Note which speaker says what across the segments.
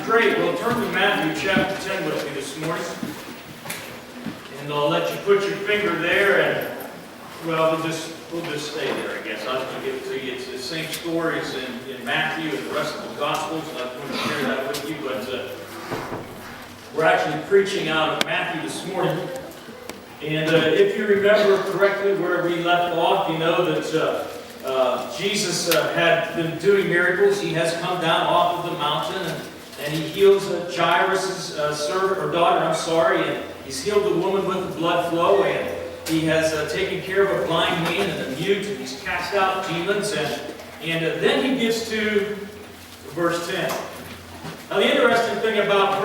Speaker 1: Great. Well, turn to Matthew chapter 10 with me this morning. And I'll let you put your finger there and, well, we'll just stay there, I guess. I'll just give it to you. It's the same stories in Matthew and the rest of the Gospels. I want to share that with you, but we're actually preaching out of Matthew this morning. And if you remember correctly where we left off, you know that Jesus had been doing miracles. He has come down off of the mountain and he heals Jairus' daughter, and he's healed the woman with the blood flow, and he has taken care of a blind man and a mute, and he's cast out demons, and then he gets to verse 10. Now the interesting thing about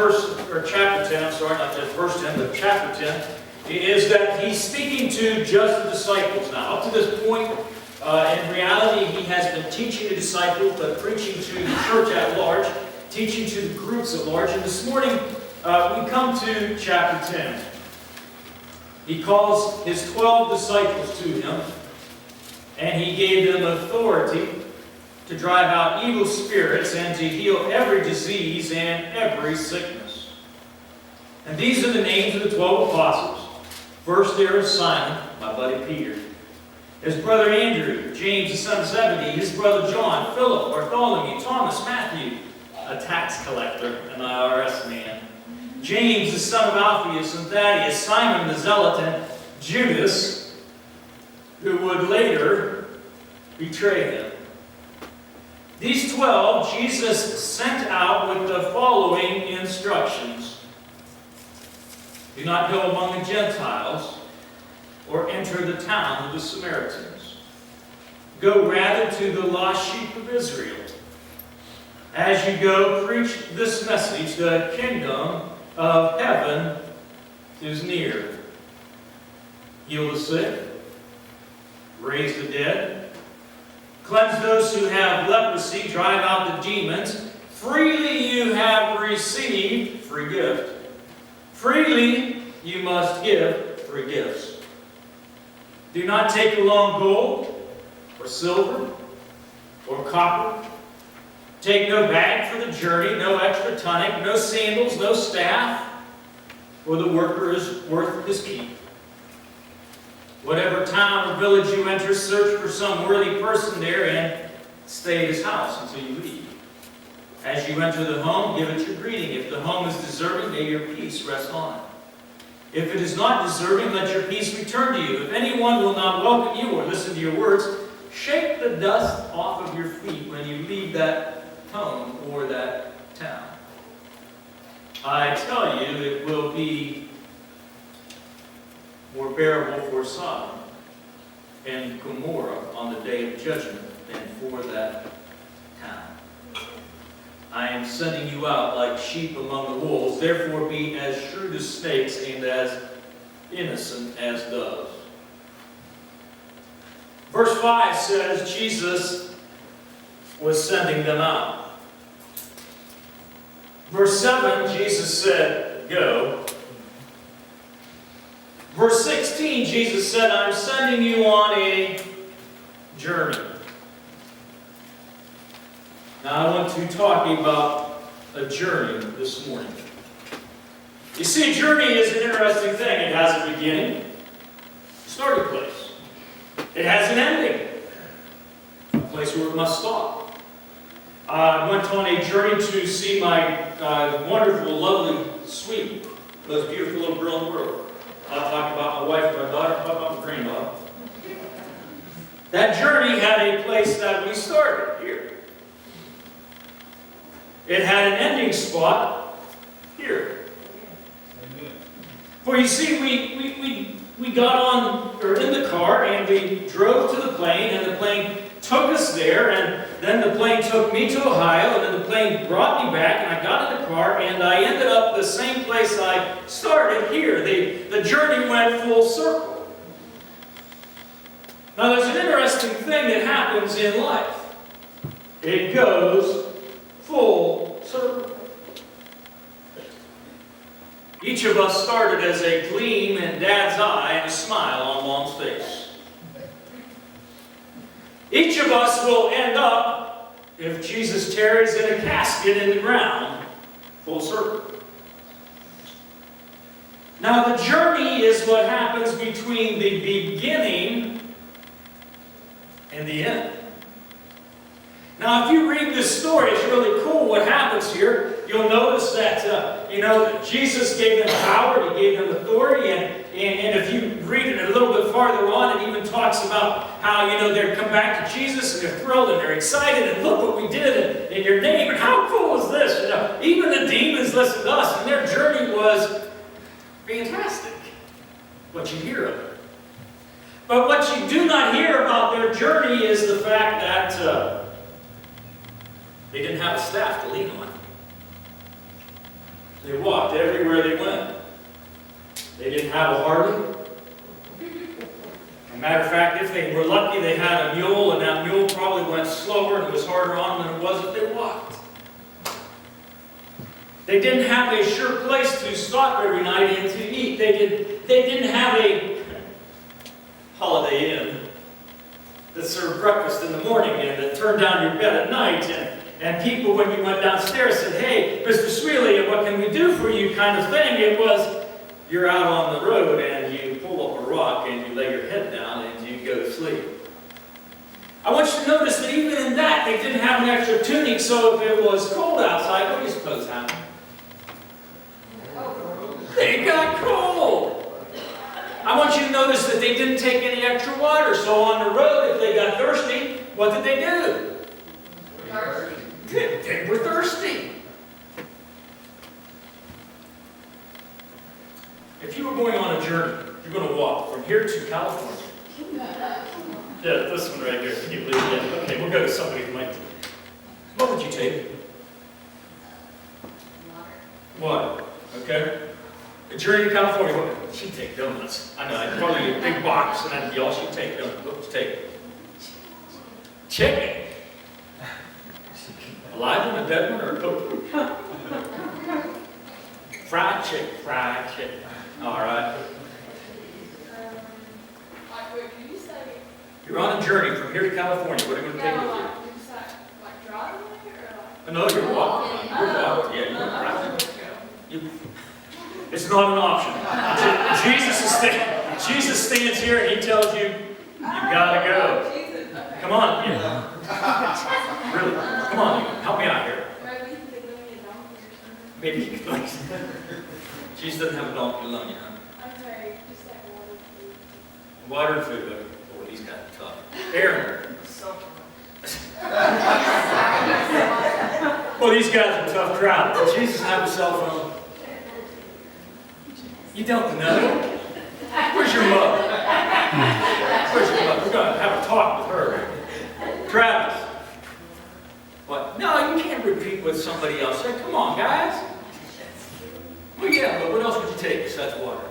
Speaker 1: chapter 10, not just verse 10, but chapter 10, is that he's speaking to just the disciples now. Up to this point, in reality, he has been teaching the disciples, but preaching to the church at large, teaching to the groups at large. And this morning, we come to chapter 10. He calls his 12 disciples to him, and he gave them authority to drive out evil spirits and to heal every disease and every sickness. And these are the names of the 12 apostles. First there is Simon, my buddy Peter, his brother Andrew, James the son of Zebedee, his brother John, Philip, Bartholomew, Thomas, Matthew, a tax collector, an IRS man, James the son of Alphaeus and Thaddeus, Simon the Zealot, and Judas, who would later betray him. These 12 Jesus sent out with the following instructions. Do not go among the Gentiles or enter the town of the Samaritans. Go rather to the lost sheep of Israel. As you go, preach this message: the kingdom of heaven is near. Heal the sick, raise the dead, cleanse those who have leprosy, drive out the demons. Freely you have received, free gift. Freely you must give, free gifts. Do not take along gold or silver or copper. Take no bag for the journey, no extra tunic, no sandals, no staff, for the worker is worth his keep. Whatever town or village you enter, search for some worthy person there and stay at his house until you leave. As you enter the home, give it your greeting. If the home is deserving, may your peace rest on it. If it is not deserving, let your peace return to you. If anyone will not welcome you or listen to your words, shake the dust off of your feet when you leave that home or that town. I tell you, it will be more bearable for Sodom and Gomorrah on the day of judgment than for that town. I am sending you out like sheep among the wolves. Therefore be as shrewd as snakes and as innocent as doves. Verse 5 says Jesus was sending them out. Verse 7, Jesus said, go. Verse 16, Jesus said, I'm sending you on a journey. Now I want to talk about a journey this morning. You see, a journey is an interesting thing. It has a beginning, starting place. It has an ending, a place where it must stop. I went on a journey to see my wonderful, lovely, sweet, most beautiful little girl in the world. I'll talk about my wife and my daughter, I'll talk about my granddaughter. That journey had a place that we started here. It had an ending spot here. Amen. For you see, we got on, or in the car, and we drove to the plane, and the plane took us there, and then the plane took me to Ohio, and then the plane brought me back, and I got in the car, and I ended up the same place I started here. The journey went full circle. Now there's an interesting thing that happens in life. It goes full circle. Each of us started as a gleam in Dad's eye and a smile on Mom's face. Each of us will end up, if Jesus tarries, in a casket in the ground
Speaker 2: Full circle. Now the journey is what happens between the beginning and the end. Now if you read this story, it's really cool what happens here. You'll notice that, that Jesus gave them power, He gave them authority, and if you read it a little bit farther on, it even talks about how, they're come back to Jesus and they're thrilled and they're excited and look what we did in your name and how cool is this? Even the demons listened to us and their journey was fantastic, what you hear of it. But what you do not hear about their journey is the fact that they didn't have a staff to lean on. They walked everywhere they went. They didn't have a Harley. As a matter of fact, if they were lucky, they had a mule, and that mule probably went slower and it was harder on them than it was if they walked. They didn't have a sure place to stop every night and to eat. They didn't have a Holiday Inn that served breakfast in the morning and that turned down your bed at night. And people, when you went downstairs, said, "Hey, Mr. Sweely, what can we do for you?" kind of thing. It was, you're out on the road and you pull up a rock and you lay your head down and you go to sleep. I want you to notice that even in that, they didn't have an extra tunic, so if it was cold outside, what do you suppose happened? They got cold. I want you to notice that they didn't take any extra water, so on the road, if they got thirsty, what did they do? They were thirsty. If you were going on a journey, you're going to walk from here to California. Yeah, this one right here. Can you believe that? Okay, we'll go to somebody who might. What would you take? Water. Okay. A journey to California. What would she take? Donuts. I know. I'd probably a big box, and that'd be all she'd take. Donuts. What would you take? Chicken. A live one, a dead one, or a cooked one? Fried chicken. Fried chicken. All right. You're on a journey from here to California. What are you going to take with you? No, you're walking. You're walking. Yeah, you're driving. It's not an option. Jesus stands here and He tells you, you gotta go. Come on. Yeah. Really. Come on. Help me out here. Maybe you could. Jesus doesn't have a donkey alone, you know.
Speaker 3: I'm sorry, just like water and food.
Speaker 2: Water and food. Boy, he's got it tough. Aaron. Well, these guys are tough crowd. Does Jesus have a cell phone? You don't know. Where's your mother? Where's your mother? We're going to have a talk with her. Travis. What? No, you can't repeat what somebody else said. Come on, guys. Well, yeah, but what else would you take besides water?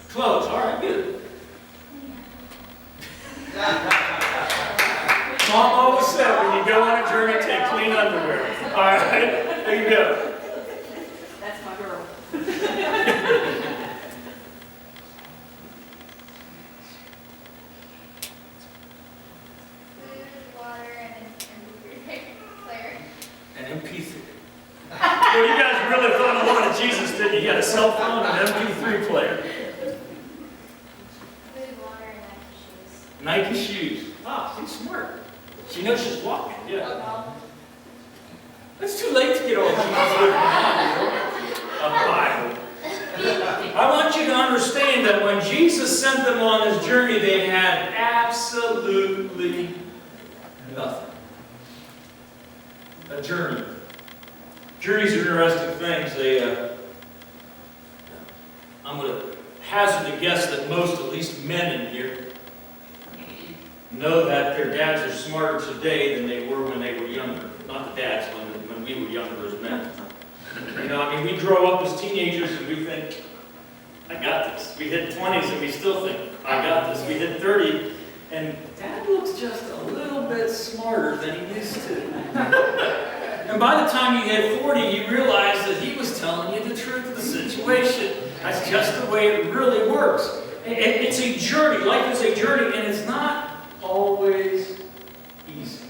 Speaker 2: Clothes. All right, good. Mom always said when you go on a journey, take clean underwear. All right, there you go.
Speaker 3: That's my girl.
Speaker 4: Food, water, and MP3 player.
Speaker 2: An MP3. Well, you guys really thought a lot of Jesus, didn't you? You had a cell phone and an MP3 player.
Speaker 4: Food, water, and Nike shoes.
Speaker 2: Nike shoes. Ah, she's smart. She knows she's walking. Yeah. It's too late to get all Jesus living a Bible. I want you to understand that when Jesus sent them on this journey, they had absolutely nothing. A journey. Journeys are interesting things. I'm going to hazard a guess that most, at least men in here, know that their dads are smarter today than they were when they were younger. Not the dads, when we were younger as men. We grow up as teenagers and we think, I got this. We hit 20s and we still think, I got this. We hit 30 and Dad looks just a little bit smarter than he used to. And by the time you hit 40, you realize that he was telling you the truth of the situation. That's just the way it really works. It's a journey. Life is a journey, and it's not always easy.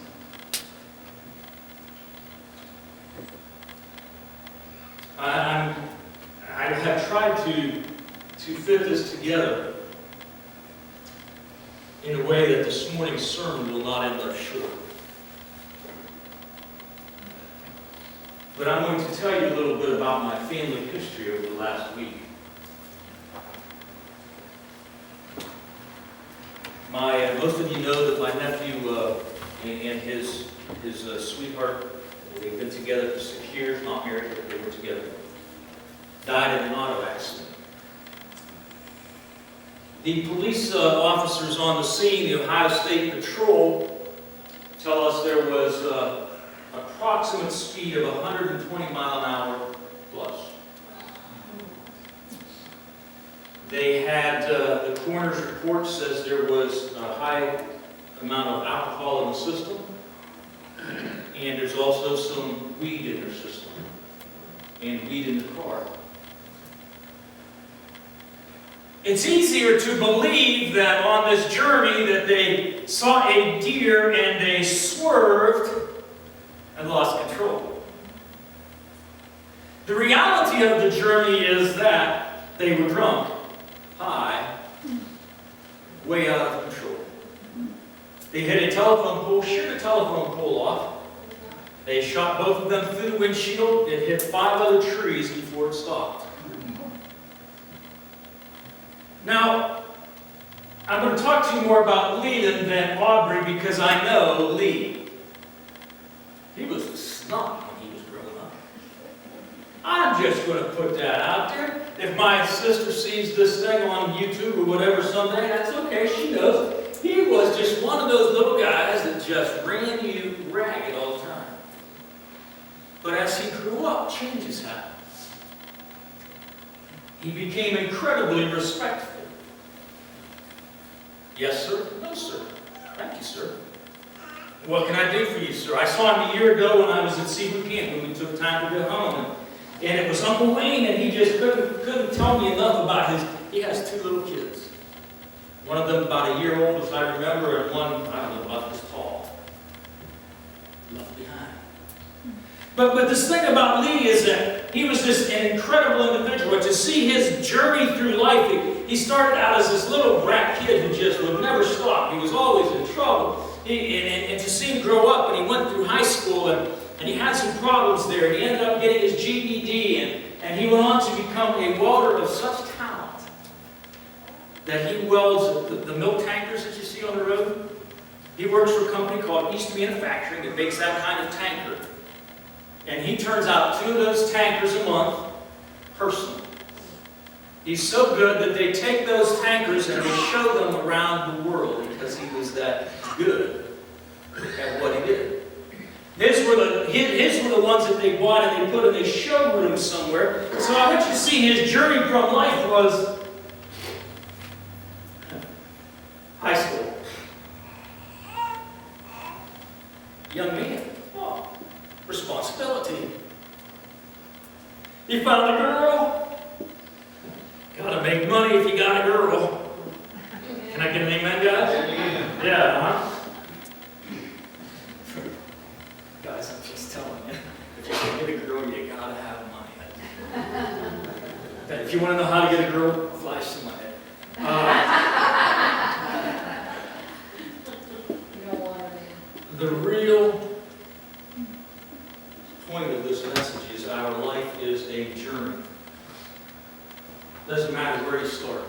Speaker 2: I have tried to fit this together in a way that this morning's sermon will not end up short. But I'm going to tell you a little bit about my family history over the last week. Most of you know that my nephew and his sweetheart, they've been together for 6 years, not married, but they were together, died in an auto accident. The police officers on the scene, the Ohio State Patrol, tell us there was approximate speed of 120 mile an hour plus. They had, the coroner's report says there was a high amount of alcohol in the system, and there's also some weed in their system, and weed in the car. It's easier to believe that on this journey that they saw a deer and they swerved and lost control. The reality of the journey is that they were drunk, high, way out of control. They hit a telephone pole, sheared the telephone pole off. They shot both of them through the windshield. It hit 5 other trees before it stopped. Now, I'm going to talk to you more about Leland than Aubrey because I know Lee. He was a snot when he was growing up. I'm just going to put that out there. If my sister sees this thing on YouTube or whatever someday, that's okay. She knows. He was just one of those little guys that just ran you ragged all the time. But as he grew up, changes happened. He became incredibly respectful. Yes, sir? No, sir. Thank you, sir. What can I do for you, sir? I saw him a year ago when I was at Seafood Camp when we took time to go home. And it was Uncle Wayne, and he just couldn't tell me enough about he has 2 little kids. One of them about a year old, as I remember, and one, I don't know, about this tall. Left behind. But this thing about Lee is that he was just an incredible individual. To see his journey through life, he started out as this little brat kid who just would never stop. He was always in trouble. And to see him grow up, and he went through high school, and he had some problems there. And he ended up getting his GED, and he went on to become a welder of such talent that he welds the milk tankers that you see on the road. He works for a company called East Manufacturing that makes that kind of tanker. And he turns out 2 of those tankers a month personally. He's so good that they take those tankers and they show them around the world because he was that good at what he did. His were the ones that they bought and they put in a showroom somewhere. So I want you to see his journey from life was high school. Young man. Oh, responsibility. You found a girl. Gotta make money if you got a girl. Can I get an amen, guys? Yeah, huh? Guys, I'm just telling you. If you want to get a girl, you gotta have money. If you want to know how to get a girl, flash some money. The real point of this message is our life is a journey. Doesn't matter where you start.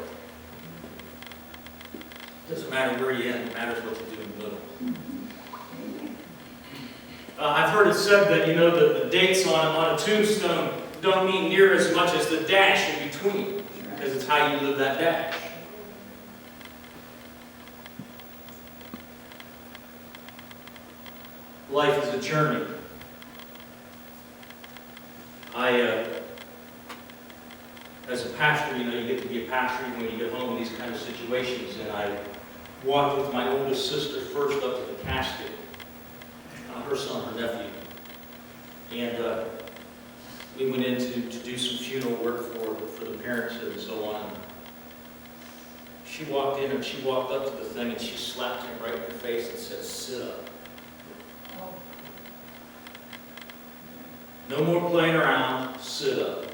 Speaker 2: Doesn't matter where you end. It matters what you do in the middle. I've heard it said that, the dates on a tombstone don't mean near as much as the dash in between, because it's how you live that dash. Life is a journey. As a pastor, you get to be a pastor even when you get home in these kind of situations. And I walked with my oldest sister first up to the casket. Her son, her nephew. And we went in to do some funeral work for the parents and so on. She walked in and she walked up to the thing and she slapped him right in the face and said, "Sit up." No more playing around. Sit up.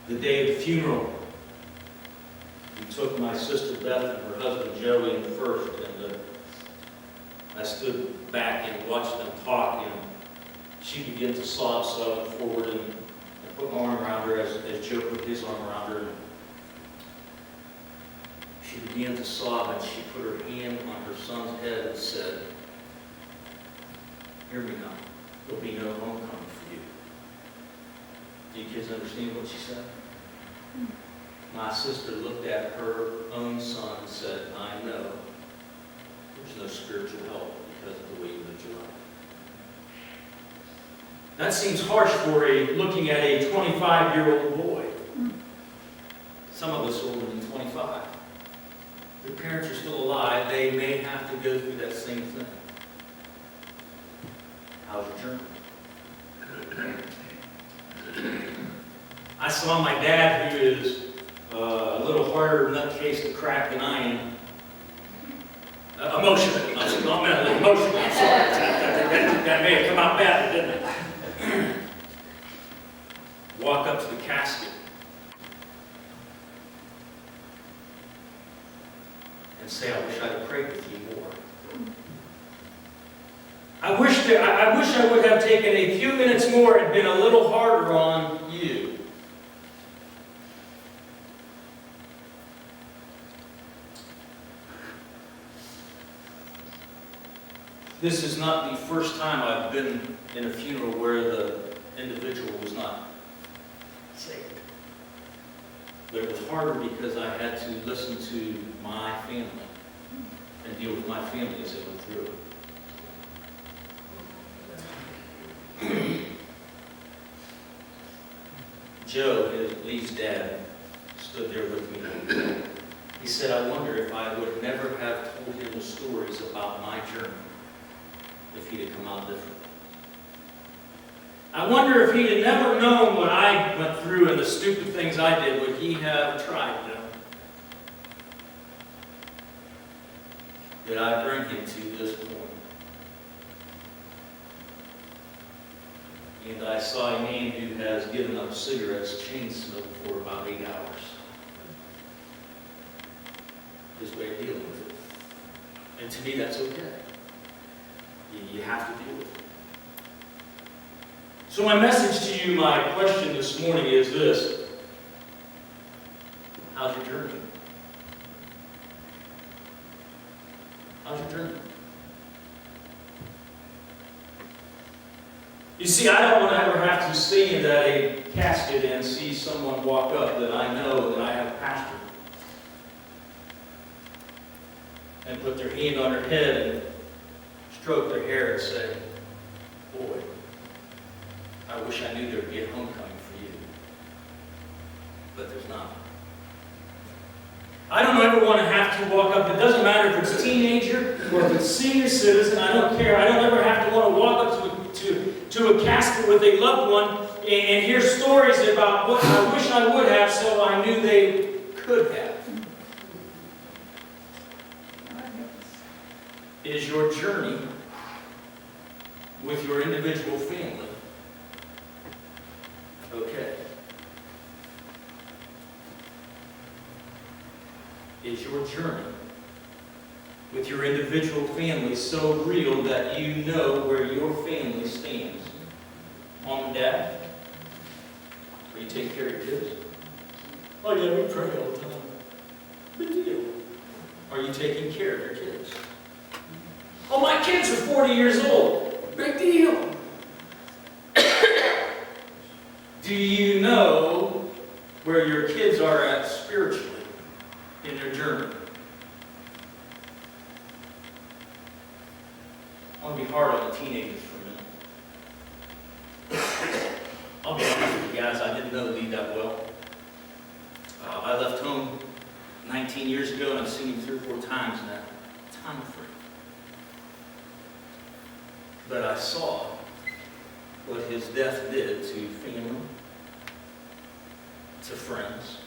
Speaker 2: The day of the funeral, we took my sister Beth and her husband Joey in first, and I stood back and watched them talk, and she began to sob, so I went forward and I put my arm around her as Joe put his arm around her. And she began to sob, and she put her hand on her son's head and said, "Hear me now, there'll be no homecoming for you." Do you kids understand what she said? My sister looked at her own son and said, "I know there's no spiritual help because of the way you lived your life." That seems harsh for looking at a 25-year-old boy. Some of us are older than 25. Their parents are still alive. They may have to go through that same thing. How's your journey? I saw my dad, who is a little harder nutcase to crack than I am. Emotionally. I'm mentally emotional. I'm sorry. That may have come out badly, didn't it? Walk up to the casket and say, "I wish I had prayed with you more. I wish I would have taken a few minutes more and been a little harder on you." This is not the first time I've been in a funeral where the individual was not saved. But it was harder because I had to listen to my family and deal with my family as they went through it. Joe, Lee's dad, stood there with me. He said, "I wonder if I would never have told him the stories about my journey if he'd have come out different. I wonder if he'd have never known what I went through and the stupid things I did, would he have tried them? Did I bring him to this point?" And I saw a man who has given up cigarettes, chain smoke, for about 8 hours. His way of dealing with it. And to me, that's okay. You have to deal with it. So my message to you, my question this morning is this: how's your journey? How's your journey? You see, I don't want to ever have to stand at a casket and see someone walk up that I know that I have pastored and put their hand on their head and stroke their hair and say, "Boy, I wish I knew there'd be a homecoming for you." But there's not. I don't ever want to have to walk up. It doesn't matter if it's a teenager or if it's senior citizen. I don't care. I don't ever have to want to walk up to a casket with a loved one and hear stories about what I wish I would have, so I knew they could have. Is your journey with your individual family okay? Is your journey with your individual family so real that you know where your family stands? Mom and Dad? Are you taking care of your kids? "Oh yeah, we pray all the time." Big deal. Are you taking care of your kids? "Oh, my kids are 40 years old." Big deal. Do you know where your kids are at spiritually in their journey? I want to be hard on the teenagers for a minute. I'll be honest with you guys, I didn't know Lee that well. I left home 19 years ago, and I've seen him 3 or 4 times in that time frame. But I saw what his death did to family, to friends,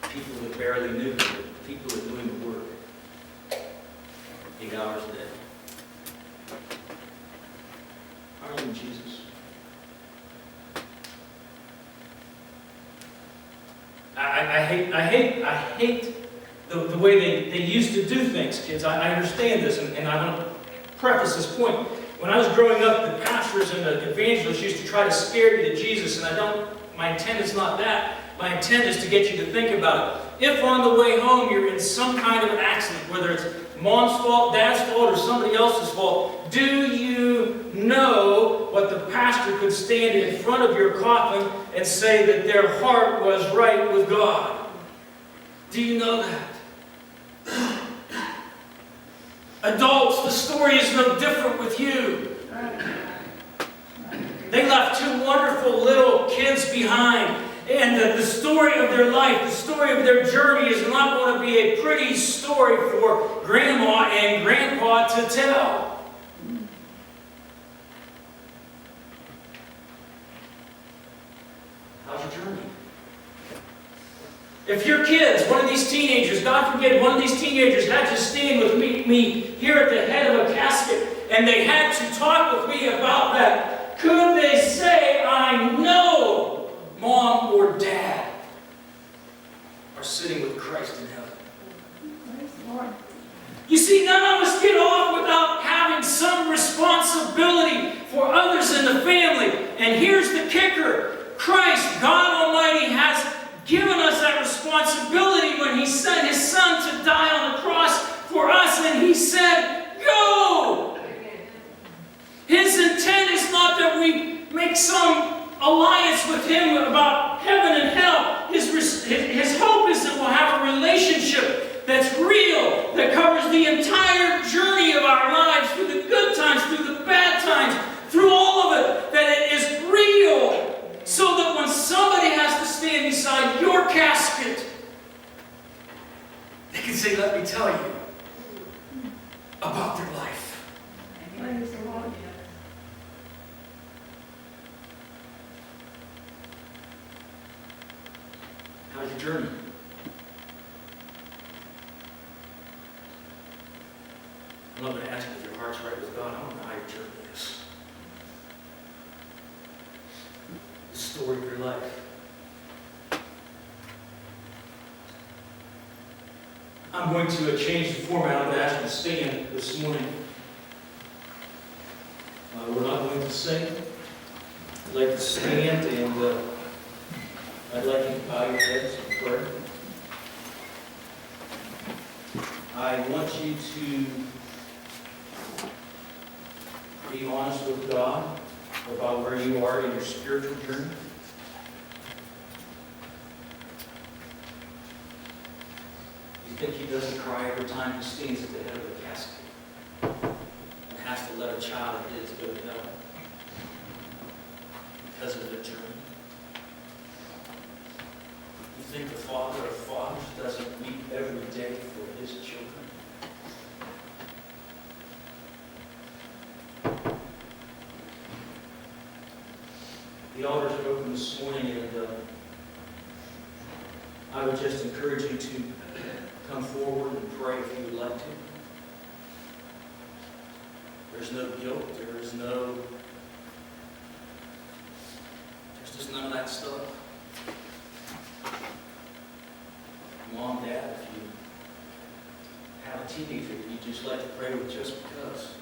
Speaker 2: people that barely knew him, people that knew him at work. I hate the way they used to do things, kids. I understand this, and I want to preface this point. When I was growing up, the pastors and the evangelists used to try to scare you to Jesus, and my intent is not that. My intent is to get you to think about it. If on the way home you're in some kind of an accident, whether it's mom's fault, dad's fault, or somebody else's fault, do you know what the pastor could stand in front of your coffin and say that their heart was right with God? Do you know that? Adults, the story is no different with you. They left two wonderful little kids behind. And the story of their life, the story of their journey is not going to be a pretty story for Grandma and Grandpa to tell. How's your journey? If your kids, one of these teenagers, God forbid, one of these teenagers had to stand with me here at the head of a casket, and they had to talk with me about that, could they say, I know Mom or Dad are sitting with Christ in heaven? You see, none of us get off without having some responsibility for others in the family. And here's the kicker. Christ, God Almighty, has given us that responsibility when He sent His Son to die on the cross for us, and He said, go! His intent is not that we make some alliance with Him about heaven and hell. His hope is that we'll have a relationship that's real, that covers the entire journey of our lives, through the good times, through the bad times, through all of it, that it is real, so that when somebody has to stand beside your casket, they can say, let me tell you about their life. How's your journey? I'm not going to ask you if your heart's right with God. I don't know how your journey is. The story of your life. I'm going to change the format. I'm going to ask you to stand this morning. We're not going to sing. I'd like to stand, and I'd like you to bow your heads in prayer. I want you to be honest with God about where you are in your spiritual journey. You think He doesn't cry every time He stands at the head of the casket and has to let a child of His go to hell because of their journey? You think the Father of fathers doesn't weep every day for His children? The altars are open this morning, and I would just encourage you to come forward and pray if you would like to. There's no guilt. There's just none of that stuff. Mom, Dad, if you have a teenager that you just like to pray with just because,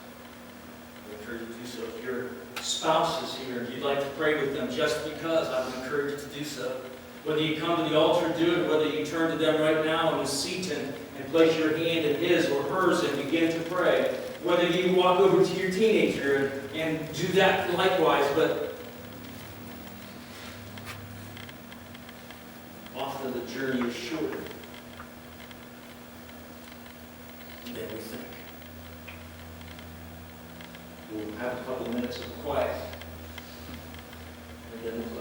Speaker 2: I encourage you to do so. If your spouse is here and you'd like to pray with them just because, I would encourage you to do so. Whether you come to the altar, do it. Whether you turn to them right now in the seat and place your hand in his or hers and begin to pray. Whether you walk over to your teenager and do that likewise. But often the journey is shorter than we think. We'll have a couple of minutes of quiet, and then we'll